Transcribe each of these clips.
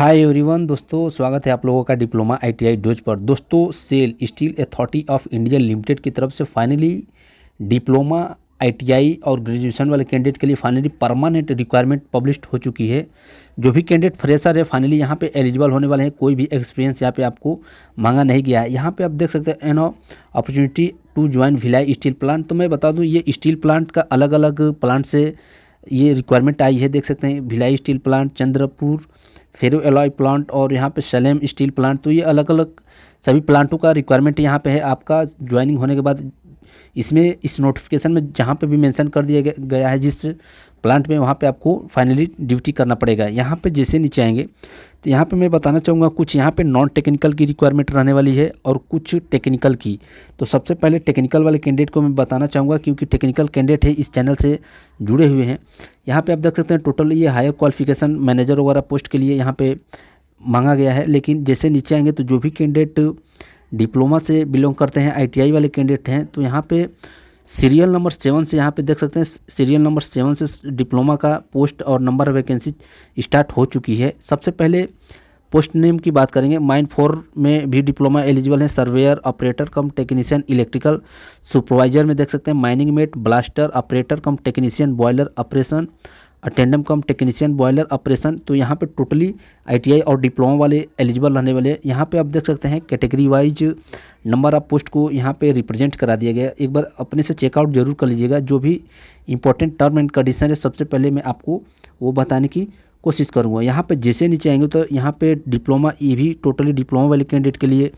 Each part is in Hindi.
हाय एवरीवन दोस्तों, स्वागत है आप लोगों का डिप्लोमा आईटीआई डोज पर। दोस्तों, SAIL steel authority of India limited की तरफ से फाइनली डिप्लोमा आईटीआई और ग्रेजुएशन वाले कैंडिडेट के लिए फाइनली परमानेंट रिक्वायरमेंट पब्लिश्ड हो चुकी है। जो भी कैंडिडेट फ्रेशर है फाइनली यहाँ पे एलिजिबल होने वाले हैं। कोई भी एक्सपीरियंस यहाँ पे आपको मांगा नहीं गया है। यहाँ पे आप देख सकते हैं an opportunity to join Bhilai steel plant. तो मैं बता दूँ, ये स्टील प्लांट का अलग अलग प्लांट से ये रिक्वायरमेंट आई है। देख सकते हैं भिलाई स्टील प्लांट, चंद्रपुर फेरो एलॉय प्लांट और यहाँ पे सलेम स्टील प्लांट। तो ये अलग अलग सभी प्लांटों का रिक्वायरमेंट यहाँ पे है। आपका ज्वाइनिंग होने के बाद इसमें इस नोटिफिकेशन में जहाँ पे भी मेंशन कर दिया गया है जिस प्लांट में, वहाँ पे आपको फाइनली ड्यूटी करना पड़ेगा। यहाँ पे जैसे नीचे आएंगे तो यहाँ पे मैं बताना चाहूँगा कुछ यहाँ पे नॉन टेक्निकल की रिक्वायरमेंट रहने वाली है और कुछ टेक्निकल की। तो सबसे पहले टेक्निकल वाले कैंडिडेट को मैं बताना चाहूँगा क्योंकि टेक्निकल कैंडिडेट है इस चैनल से जुड़े हुए हैं। यहाँ पे आप देख सकते हैं टोटल ये हायर क्वालिफिकेशन मैनेजर वगैरह पोस्ट के लिए यहाँ पे मांगा गया है। लेकिन जैसे नीचे आएंगे तो जो भी कैंडिडेट डिप्लोमा से बिलोंग करते हैं, आईटीआई वाले कैंडिडेट हैं, तो यहाँ पे सीरियल नंबर 7 से यहाँ पे देख सकते हैं सीरियल नंबर 7 से डिप्लोमा का पोस्ट और नंबर वैकेंसी स्टार्ट हो चुकी है। सबसे पहले पोस्ट नेम की बात करेंगे। माइन 4 में भी डिप्लोमा एलिजिबल है। Surveyor, operator cum technician, electrical supervisor में देख सकते हैं mining mate, blaster, operator cum technician, boiler operation, attendant cum technician, boiler operation. तो यहाँ पे टोटली आईटीआई और डिप्लोमा वाले एलिजिबल रहने वाले हैं। यहाँ पे आप देख सकते हैं category wise number of post को यहाँ पे रिप्रेजेंट करा दिया गया। एक बार अपने से चेकआउट जरूर कर लीजिएगा। जो भी इंपॉर्टेंट टर्म एंड कंडीशन है सबसे पहले मैं आपको वो बताने की कोशिश करूँगा। यहाँ पे जैसे नीचे आएंगे तो यहाँ पे डिप्लोमा, ये भी टोटली डिप्लोमा वाले कैंडिडेट के लिए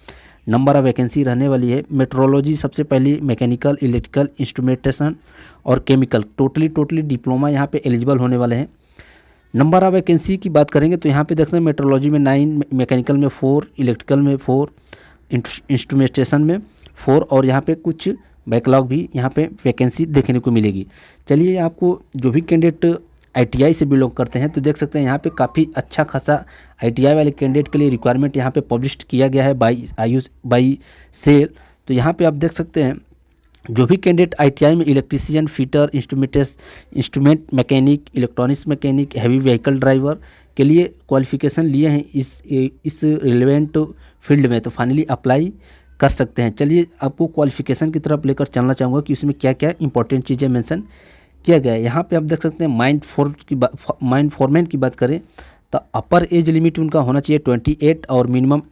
नंबर ऑफ वैकेंसी रहने वाली है। मेट्रोलॉजी सबसे पहले, मैकेनिकल, इलेक्ट्रिकल, इंस्ट्रूमेंटेशन और केमिकल, टोटली डिप्लोमा यहाँ पे एलिजिबल होने वाले हैं। नंबर ऑफ वैकेंसी की बात करेंगे तो यहाँ पे देखते हैं मेट्रोलॉजी में 9, मैकेनिकल में 4, इलेक्ट्रिकल में 4, इंस्ट्रूमेंटेशन में 4 और यहाँ पे कुछ बैकलॉग भी यहाँ पे वैकेंसी देखने को मिलेगी। चलिए, आपको जो भी कैंडिडेट आईटीआई से बिलोंग करते हैं तो देख सकते हैं यहाँ पे काफ़ी अच्छा खासा आईटीआई वाले कैंडिडेट के लिए रिक्वायरमेंट यहाँ पे पब्लिश किया गया है बाई सेल। तो यहाँ पे आप देख सकते हैं जो भी कैंडिडेट आईटीआई में electrician, fitter, instrument mechanic, electronics mechanic, heavy vehicle driver के लिए क्वालिफिकेशन लिए हैं इस रिलेवेंट फील्ड में, तो फाइनली अप्लाई कर सकते हैं। चलिए, आपको क्वालिफिकेशन की तरफ लेकर चलना चाहूँगा कि उसमें क्या क्या इंपॉर्टेंट चीज़ें मेंशन किया गया है। यहाँ पे आप देख सकते हैं माइन फोरमैन की बात करें तो अपर एज लिमिट उनका होना चाहिए 28 और मिनिमम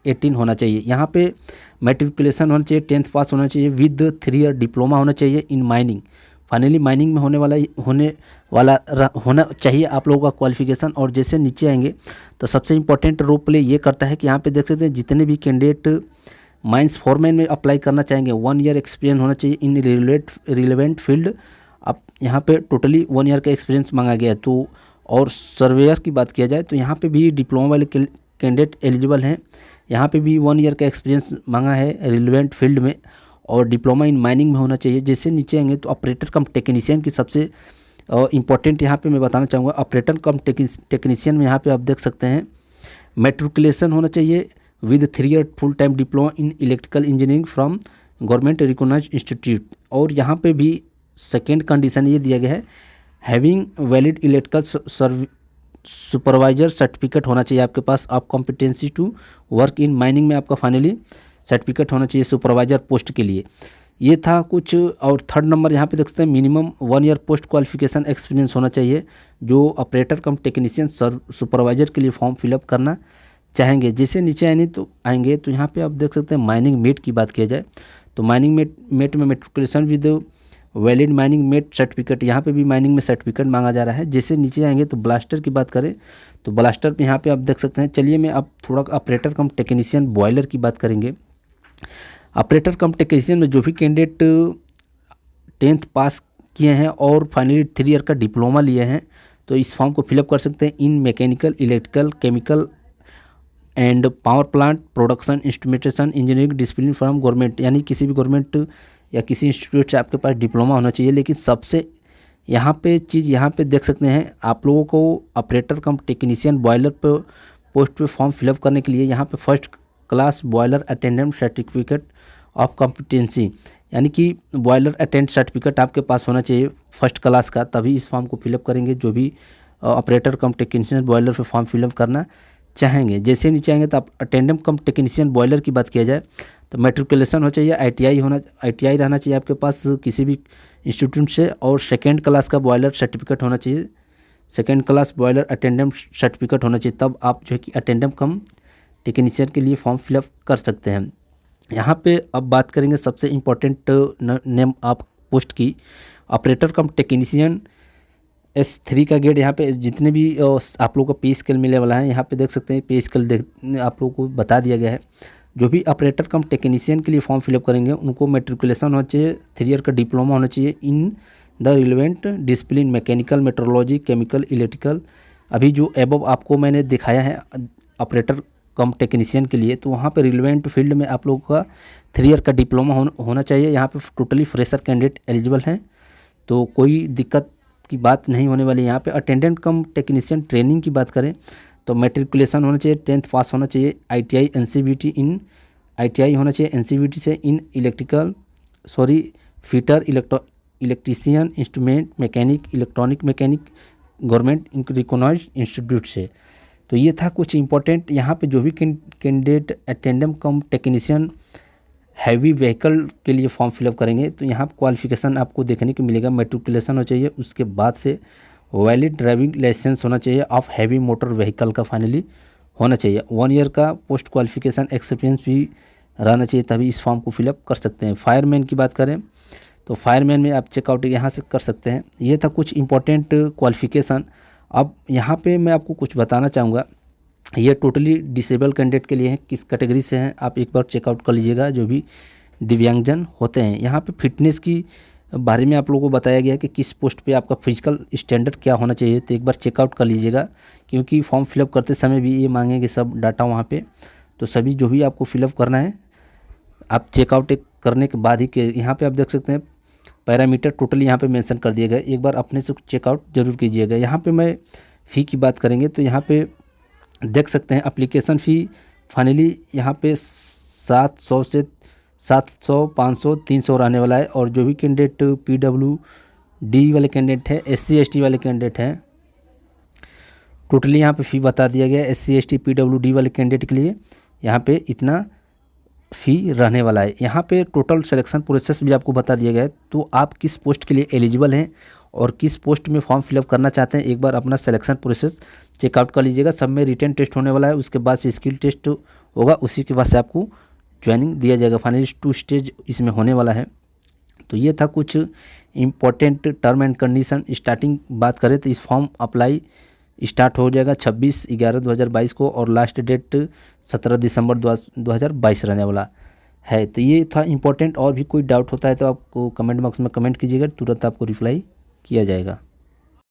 18 होना चाहिए। यहाँ पे मैट्रिकुलेशन होना चाहिए, 10th पास होना चाहिए विद 3 ईयर डिप्लोमा होना चाहिए इन माइनिंग। फाइनली माइनिंग में होना चाहिए आप लोगों का क्वालिफिकेशन। और जैसे नीचे आएंगे तो सबसे इंपॉर्टेंट रोल प्ले ये करता है कि यहाँ पे देख सकते हैं जितने भी कैंडिडेट माइंस फोरमैन में अप्लाई करना चाहेंगे 1 ईयर एक्सपीरियंस होना चाहिए इन रिलेवेंट फील्ड। अब यहाँ पे टोटली 1 ईयर का एक्सपीरियंस मांगा गया है। तो और सर्वेयर की बात किया जाए तो यहाँ पे भी डिप्लोमा वाले कैंडिडेट एलिजिबल हैं। यहाँ पे भी 1 ईयर का एक्सपीरियंस मांगा है रिलेवेंट फील्ड में और डिप्लोमा इन माइनिंग में होना चाहिए। जैसे नीचे आएंगे तो ऑपरेटर कम टेक्नीशियन की सबसे इंपॉर्टेंट यहाँ पे मैं बताना चाहूँगा। ऑपरेटर कम टेक्नीशियन में यहाँ पे आप देख सकते हैं मैट्रिकुलेशन होना चाहिए with 3 year full time diploma in electrical engineering from government recognised institute. और यहाँ पे भी सेकेंड कंडीशन ये दिया गया है having valid electrical supervisor certificate होना चाहिए आपके पास of competency to work in mining में। आपका फाइनली सर्टिफिकेट होना चाहिए सुपरवाइजर पोस्ट के लिए। ये था कुछ। और थर्ड नंबर यहाँ पे देख सकते हैं minimum 1 year post qualification experience होना चाहिए जो ऑपरेटर कम टेक्नीशियन सुपरवाइजर के लिए फॉर्म फिलअप करना चाहेंगे। जैसे नीचे आएंगे तो यहाँ पे आप देख सकते हैं माइनिंग मेट की बात किया जाए तो माइनिंग मेट में matriculation with valid mining met certificate, यहाँ पे भी माइनिंग में सर्टिफिकेट मांगा जा रहा है। जैसे नीचे आएंगे तो ब्लास्टर की बात करें तो ब्लास्टर पे यहाँ पे आप देख सकते हैं। चलिए, मैं अब थोड़ा ऑपरेटर कम टेक्नीशियन बॉयलर की बात करेंगे। ऑपरेटर कम टेक्नीशियन में जो भी कैंडिडेट 10th पास किए हैं और फाइनली 3 ईयर का डिप्लोमा लिए हैं तो इस फॉर्म को फिलअप कर सकते हैं इन mechanical, electrical, chemical and power plant production instrumentation engineering discipline from government, यानी किसी भी गवर्नमेंट या किसी इंस्टीट्यूट से आपके पास डिप्लोमा होना चाहिए। लेकिन सबसे यहाँ पे देख सकते हैं आप लोगों को ऑपरेटर कम टेक्नीशियन बॉयलर पे पोस्ट पे फॉर्म फिलअप करने के लिए यहाँ पे first class boiler attendant certificate of competency, यानी कि बॉयलर अटेंड सर्टिफिकेट आपके पास होना चाहिए फर्स्ट क्लास का, तभी इस फॉर्म को फिलअप करेंगे जो भी ऑपरेटर कम टेक्नीशियन बॉयलर पे फॉर्म फिलअप करना चाहेंगे। जैसे नहीं चाहेंगे तो आप अटेंडेंट कम टेक्नीशियन बॉयलर की बात किया जाए तो मैट्रिकुलेशन होना चाहिए, ITI रहना चाहिए आपके पास किसी भी इंस्टीट्यूट से, और सेकेंड क्लास का बॉयलर सर्टिफिकेट होना चाहिए, second class boiler attendant certificate होना चाहिए, तब आप जो है कि अटेंडेंट कम टेक्नीशियन के लिए फॉर्म फिलअप कर सकते हैं। यहाँ पे अब बात करेंगे सबसे इम्पोर्टेंट नेम आप पोस्ट की, ऑपरेटर कम टेक्नीशियन S3 का ग्रेड। यहाँ पे जितने भी आप लोगों को पे स्केल मिलने वाला है, यहाँ पे देख सकते हैं पे स्केल आप लोगों को बता दिया गया है। जो भी ऑपरेटर कम टेक्नीशियन के लिए फॉर्म फिलअप करेंगे उनको मैट्रिकुलेशन होना चाहिए, 3 ईयर का डिप्लोमा होना चाहिए in the relevant discipline, mechanical, metrology, chemical, electrical. अभी जो एबव आपको मैंने दिखाया है ऑपरेटर कम टेक्नीशियन के लिए, तो वहाँ पे रिलेवेंट फील्ड में आप लोगों का 3 ईयर का डिप्लोमा होना चाहिए। यहाँ पे टोटली फ्रेशर कैंडिडेट एलिजिबल हैं, तो कोई दिक्कत की बात नहीं होने वाली। यहाँ पे अटेंडेंट कम टेक्नीशियन ट्रेनिंग की बात करें तो मैट्रिकुलेशन होना चाहिए, 10th पास होना चाहिए, ITI होना चाहिए NCVT से in fitter, electrician, instrument mechanic, electronic mechanic, government recognised institute से। तो ये था कुछ इंपॉर्टेंट। यहाँ पे जो भी कैंडिडेट अटेंडेंट कम टेक्नीशियन हैवी व्हीकल के लिए फॉर्म फिलअप करेंगे तो यहाँ क्वालिफिकेशन आपको देखने को मिलेगा, मैट्रिकुलेशन होना चाहिए, उसके बाद से वैलिड ड्राइविंग लाइसेंस होना चाहिए ऑफ हैवी मोटर व्हीकल का फाइनली होना चाहिए, 1 ईयर का पोस्ट क्वालिफिकेशन एक्सपीरियंस भी रहना चाहिए, तभी इस फॉर्म को फिलअप कर सकते हैं। फायरमैन की बात करें तो फायरमैन में आप चेकआउट यहाँ से कर सकते हैं। ये था कुछ इंपॉर्टेंट क्वालिफिकेशन। अब यहाँ पे मैं आपको कुछ बताना चाहूँगा, ये टोटली डिसेबल कैंडिडेट के लिए है, किस कैटेगरी से हैं आप एक बार चेकआउट कर लीजिएगा, जो भी दिव्यांगजन होते हैं। यहाँ पे फिटनेस की बारे में आप लोगों को बताया गया है कि किस पोस्ट पे आपका फिजिकल स्टैंडर्ड क्या होना चाहिए, तो एक बार चेकआउट कर लीजिएगा, क्योंकि फॉर्म फिलअप करते समय भी ये मांगेंगे सब डाटा वहाँ पे। तो सभी जो भी आपको फिलअप करना है आप चेकआउट करने के बाद ही के यहाँ पे आप देख सकते हैं पैरामीटर टोटली यहाँ पे मेंशन कर दिए गए, एक बार अपने से चेकआउट जरूर कीजिएगा। यहाँ पे मैं फ़ी की बात करेंगे तो यहाँ पे देख सकते हैं एप्लीकेशन फ़ी फाइनली यहाँ पे 700 से 700, 500, 300 रहने वाला है। और जो भी कैंडिडेट PWD वाले कैंडिडेट हैं, SC ST वाले कैंडिडेट हैं, टोटली यहाँ पे फ़ी बता दिया गया है। SC ST PWD वाले कैंडिडेट के लिए यहाँ पे इतना फ़ी रहने वाला है। यहाँ पे टोटल सिलेक्शन प्रोसेस भी आपको बता दिया गया है, तो आप किस पोस्ट के लिए एलिजिबल हैं और किस पोस्ट में फॉर्म फिलअप करना चाहते हैं, एक बार अपना सिलेक्शन प्रोसेस चेकआउट कर लीजिएगा। सब में रिटन टेस्ट होने वाला है, उसके बाद से स्किल टेस्ट होगा, उसी के बाद से आपको ज्वाइनिंग दिया जाएगा। फाइनली 2 स्टेज इसमें होने वाला है। तो ये था कुछ important term and condition. Starting बात करें तो इस फॉर्म अप्लाई स्टार्ट हो जाएगा 26/11/2022 को, और लास्ट डेट 17 दिसंबर 2022 रहने वाला है। तो ये था इम्पोर्टेंट। और भी कोई डाउट होता है तो आपको कमेंट बॉक्स में कमेंट कीजिएगा, तुरंत आपको रिप्लाई किया जाएगा।